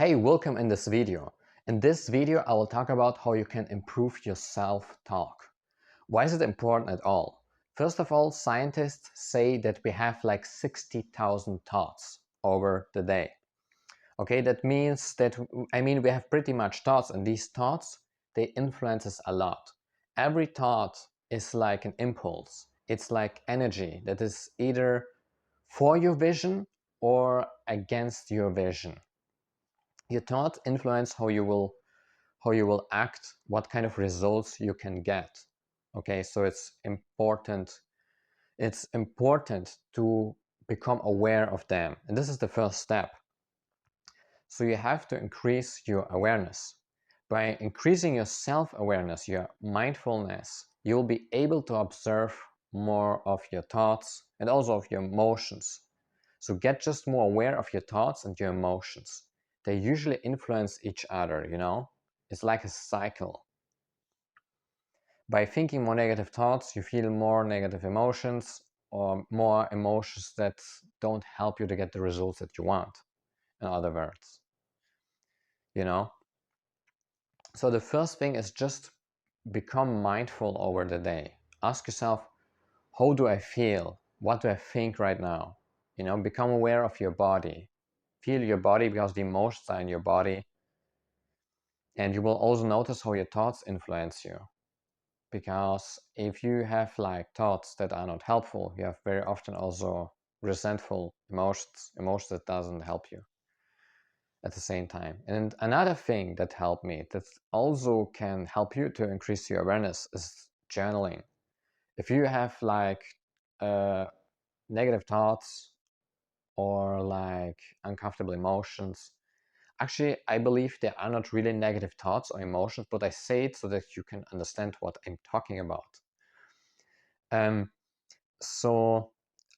Hey, welcome in this video. In this video, I will talk about how you can improve your self-talk. Why is it important at all? First of all, scientists say that we have like 60,000 thoughts over the day. Okay, that means that, we have pretty much thoughts, and these thoughts, they influence us a lot. Every thought is like an impulse. It's like energy that is either for your vision or against your vision. Your thoughts influence how you will act, what kind of results you can get. Okay, so it's important to become aware of them, and this is the first step. So you have to increase your awareness. By increasing your self-awareness, your mindfulness, you'll be able to observe more of your thoughts and also of your emotions. So get just more aware of your thoughts and your emotions. They usually influence each other, you know? It's like a cycle. By thinking more negative thoughts, you feel more negative emotions or more emotions that don't help you to get the results that you want, in other words. You know? So the first thing is just become mindful over the day. Ask yourself, how do I feel? What do I think right now? You know, become aware of your body. Feel your body because the emotions are in your body. And you will also notice how your thoughts influence you. Because if you have like thoughts that are not helpful, you have very often also resentful emotions that doesn't help you at the same time. And another thing that helped me, that also can help you to increase your awareness, is journaling. If you have like negative thoughts or like uncomfortable emotions, actually, I believe they are not really negative thoughts or emotions, but I say it so that you can understand what I'm talking about. So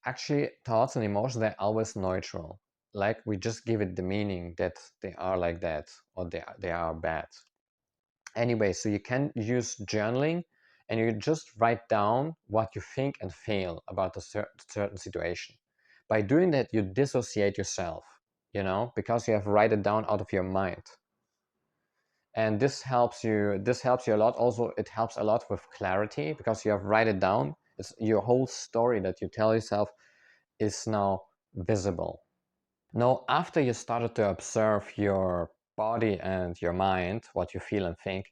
actually, thoughts and emotions, they're always neutral. Like we just give it the meaning that they are like that or they are bad. Anyway, so you can use journaling and you just write down what you think and feel about a certain situation. By doing that, you dissociate yourself, you know, because you have write it down out of your mind. And this helps you a lot. Also, it helps a lot with clarity because you have write it down. It's your whole story that you tell yourself is now visible. Now, after you started to observe your body and your mind, what you feel and think,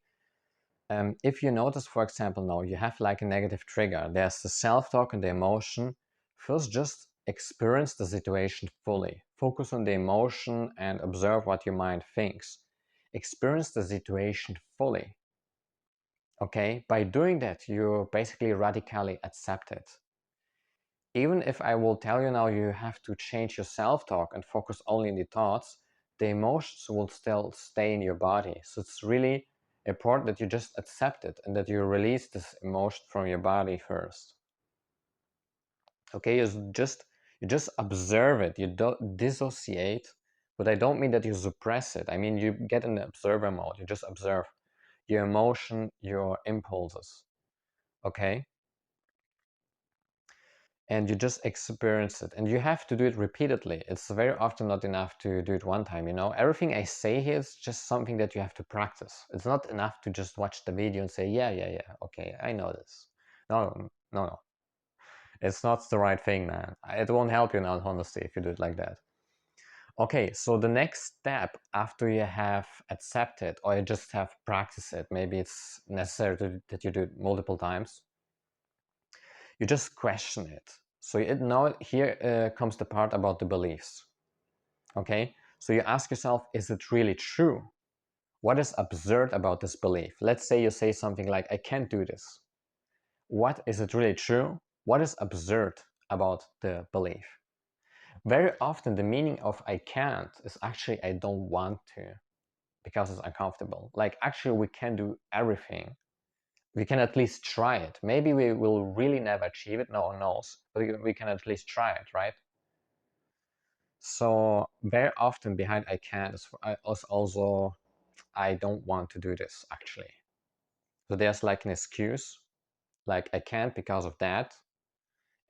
if you notice, for example, now you have like a negative trigger, there's the self-talk and the emotion. First, just experience the situation fully. Focus on the emotion and observe what your mind thinks. Experience the situation fully. Okay, by doing that, you basically radically accept it. Even if I will tell you now you have to change your self-talk and focus only on the thoughts, the emotions will still stay in your body. So it's really important that you just accept it and that you release this emotion from your body first. Okay, you just observe it. You don't dissociate, but I don't mean that you suppress it. I mean you get in the observer mode. You just observe your emotion, your impulses. Okay? And you just experience it, and you have to do it repeatedly. It's very often not enough to do it one time, you know. Everything I say here is just something that you have to practice. It's not enough to just watch the video and say, yeah, okay, I know this. No, it's not the right thing, man. It won't help you in all honesty if you do it like that. Okay, so the next step after you have accepted or you just have practiced it, maybe it's necessary that you do it multiple times, you just question it. So now here comes the part about the beliefs. Okay, so you ask yourself, is it really true? What is absurd about this belief? Let's say you say something like, I can't do this. What is it really true? What is absurd about the belief? Very often the meaning of I can't is actually I don't want to because it's uncomfortable. Like actually we can do everything. We can at least try it. Maybe we will really never achieve it, no one knows, but we can at least try it, right? So very often behind I can't is also I don't want to do this actually. So there's like an excuse, like I can't because of that.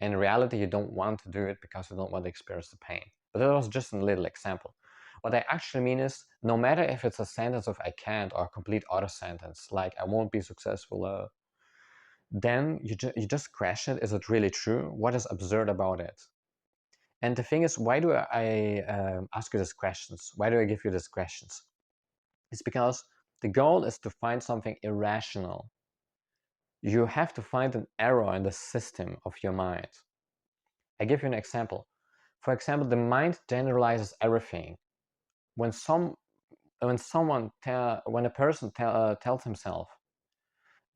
In reality, you don't want to do it because you don't want to experience the pain. But that was just a little example. What I actually mean is, no matter if it's a sentence of I can't or a complete other sentence, like I won't be successful, then you just question it. Is it really true? What is absurd about it? And the thing is, why do I ask you these questions? Why do I give you these questions? It's because the goal is to find something irrational. You have to find an error in the system of your mind. I give you an example. For example, the mind generalizes everything. When when a person tells himself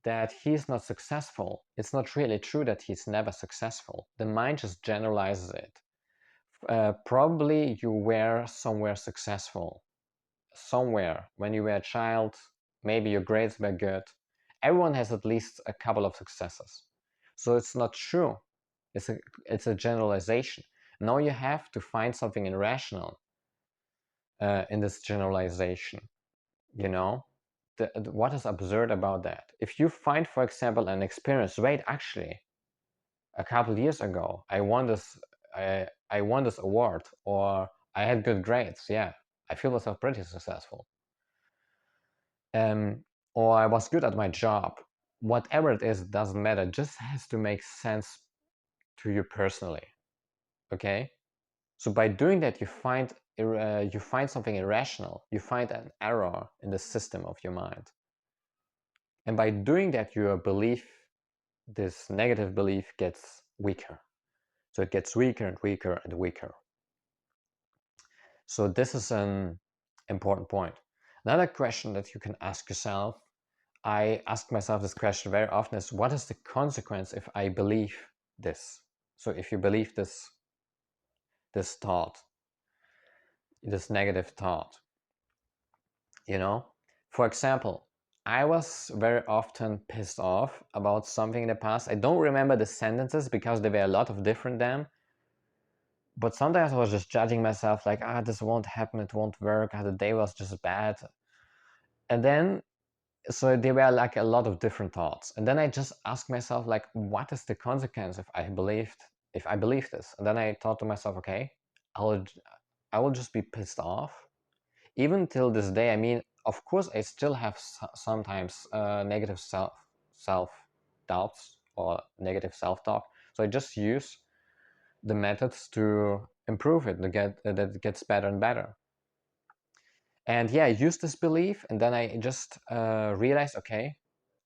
that he's not successful, it's not really true that he's never successful. The mind just generalizes it. Probably you were somewhere successful, somewhere when you were a child. Maybe your grades were good. Everyone has at least a couple of successes, so it's not true. It's a generalization. Now you have to find something irrational in this generalization. You know, what is absurd about that? If you find, for example, an experience, wait, actually, a couple years ago, I won this award, or I had good grades. Yeah, I feel myself pretty successful. Um, or I was good at my job. Whatever it is, doesn't matter. It just has to make sense to you personally. Okay. So by doing that, you find something irrational. You find an error in the system of your mind. And by doing that, your belief, this negative belief, gets weaker. So it gets weaker and weaker and weaker. So this is an important point. Another question that you can ask yourself, I ask myself this question very often, is what is the consequence if I believe this? So if you believe this thought, this negative thought, you know? For example, I was very often pissed off about something in the past. I don't remember the sentences because there were a lot of different them. But sometimes I was just judging myself like, this won't happen, it won't work, the day was just bad. And then, so there were like a lot of different thoughts. And then I just asked myself, like, what is the consequence if I believe this? And then I thought to myself, okay, I will just be pissed off. Even till this day, I mean, of course, I still have sometimes negative self doubts or negative self talk. So I just use the methods to improve it, to get that it gets better and better. And yeah, I used this belief, and then I just realized, okay,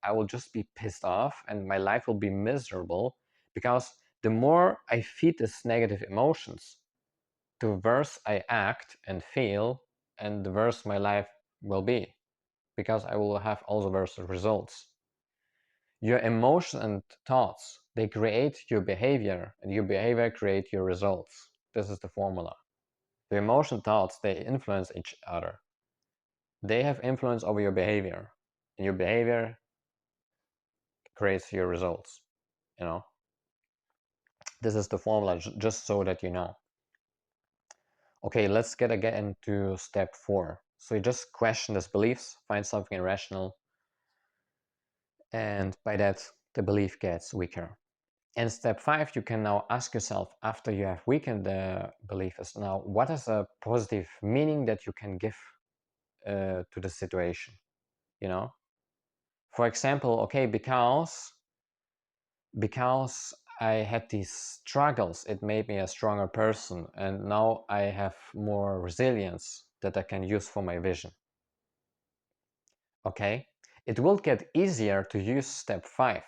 I will just be pissed off, and my life will be miserable, because the more I feed this negative emotions, the worse I act and feel, and the worse my life will be, because I will have also worse results. Your emotions and thoughts, they create your behavior, and your behavior create your results. This is the formula. The emotion thoughts, they influence each other. They have influence over your behavior, and your behavior creates your results. You know, this is the formula, just so that you know. Okay, let's get again into step 4. So you just question these beliefs, find something irrational, and by that the belief gets weaker. And step 5, you can now ask yourself, after you have weakened the belief, is now what is a positive meaning that you can give to the situation, you know? For example, okay, because I had these struggles, it made me a stronger person, and now I have more resilience that I can use for my vision. Okay, it will get easier to use step 5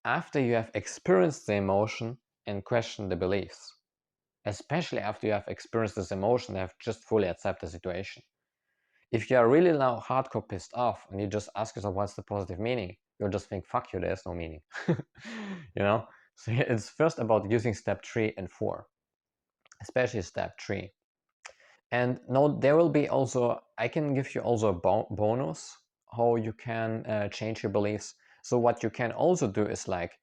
after you have experienced the emotion and questioned the beliefs, especially after you have experienced this emotion and have just fully accepted the situation. If you are really now hardcore pissed off and you just ask yourself what's the positive meaning, you'll just think, fuck you, there's no meaning. You know? So it's first about using step 3 and 4, especially step 3. And now there will be also, I can give you also a bonus how you can change your beliefs. So what you can also do is like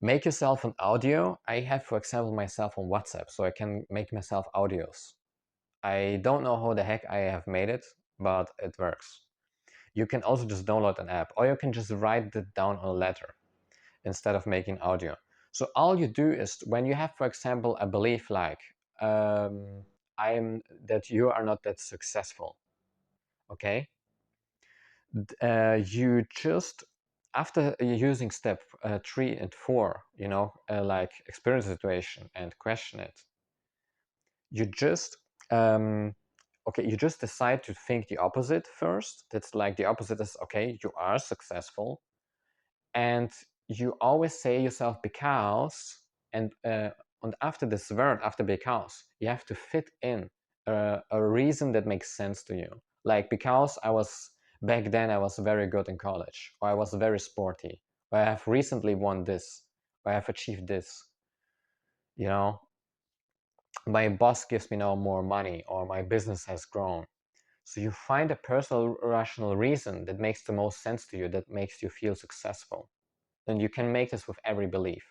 make yourself an audio. I have, for example, myself on WhatsApp, so I can make myself audios. I don't know how the heck I have made it, but it works. You can also just download an app, or you can just write it down on a letter instead of making audio. So all you do is when you have, for example, a belief like, that you are not that successful. Okay, you just, after using step 3 and 4, like experience the situation and question it, you just okay, you just decide to think the opposite first. That's like the opposite is, okay, you are successful, and you always say yourself because, and after this word, after because, you have to fit in a reason that makes sense to you. Like, because back then I was very good in college, or I was very sporty, or I have recently won this, or I have achieved this, you know my boss gives me now more money, or my business has grown. So you find a personal rational reason that makes the most sense to you, that makes you feel successful. Then you can make this with every belief.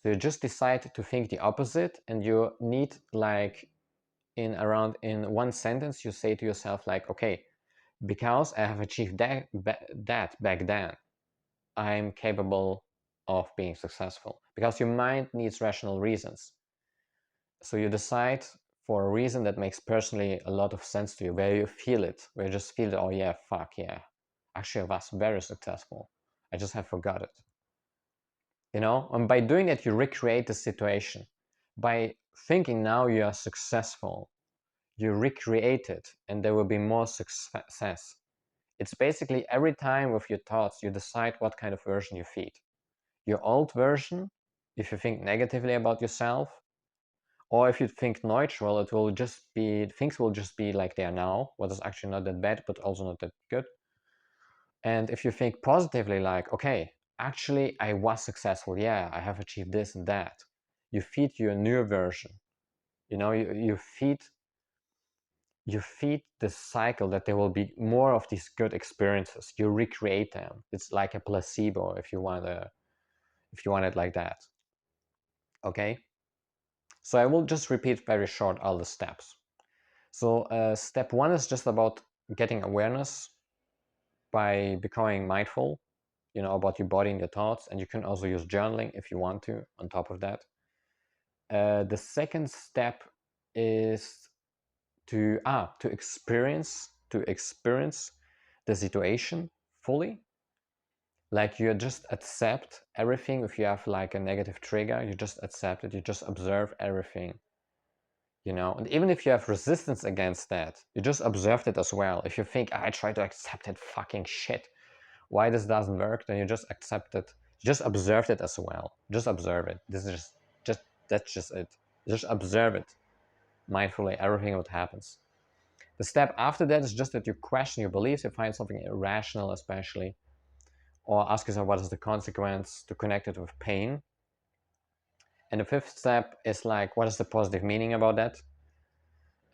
So you just decide to think the opposite, and you need, like, in one sentence, you say to yourself, like, okay, because I have achieved that back then, I'm capable of being successful. Because your mind needs rational reasons. So you decide for a reason that makes personally a lot of sense to you, where you feel it, where you just feel it, oh yeah, fuck yeah, actually I was very successful. I just have forgot it. And by doing that, you recreate the situation. By thinking now you are successful, you recreate it, and there will be more success. It's basically every time with your thoughts, you decide what kind of version you feed. Your old version, if you think negatively about yourself, or if you think neutral, things will just be like they are now, what is actually not that bad, but also not that good. And if you think positively, like, okay, actually I was successful, yeah, I have achieved this and that, you feed your new version. You feed the cycle that there will be more of these good experiences. You recreate them. It's like a placebo, if you want it like that. Okay, so I will just repeat very short all the steps. So step 1 is just about getting awareness by becoming mindful, about your body and your thoughts. And you can also use journaling if you want to on top of that. The second step is to experience the situation fully. Like, you just accept everything. If you have like a negative trigger, you just accept it. You just observe everything. And even if you have resistance against that, you just observe it as well. If you think, I try to accept it, fucking shit, why this doesn't work, then you just accept it. Just observe it as well. Just observe it. This is just that's just it. Just observe it mindfully, everything what happens. The step after that is just that you question your beliefs. You find something irrational, especially, or ask yourself, what is the consequence, to connect it with pain. And the fifth step is like, what is the positive meaning about that?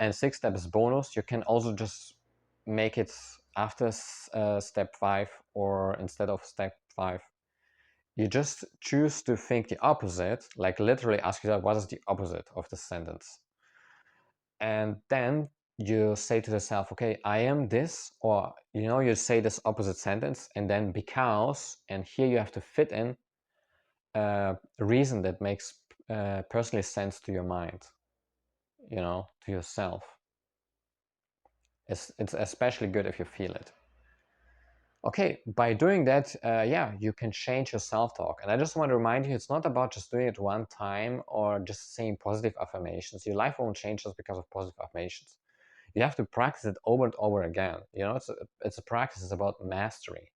And sixth step is bonus. You can also just make it after step 5, or instead of step 5. You just choose to think the opposite, like literally ask yourself, what is the opposite of the sentence? And then you say to yourself, okay, I am this, or you say this opposite sentence, and then because, and here you have to fit in a reason that makes personally sense to your mind, to yourself. It's especially good if you feel it. Okay, by doing that, yeah, you can change your self-talk. And I just want to remind you, it's not about just doing it one time or just saying positive affirmations. Your life won't change just because of positive affirmations. You have to practice it over and over again. It's a practice. It's about mastery.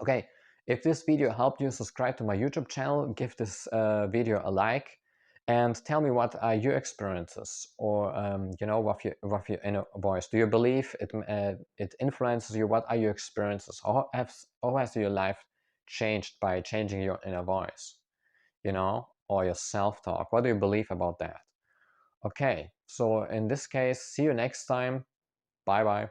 Okay, if this video helped you, subscribe to my YouTube channel, give this video a like, and tell me what are your experiences, or with your inner voice. Do you believe it influences you? What are your experiences? How has your life changed by changing your inner voice? Or your self-talk? What do you believe about that? Okay, so in this case, see you next time. Bye bye.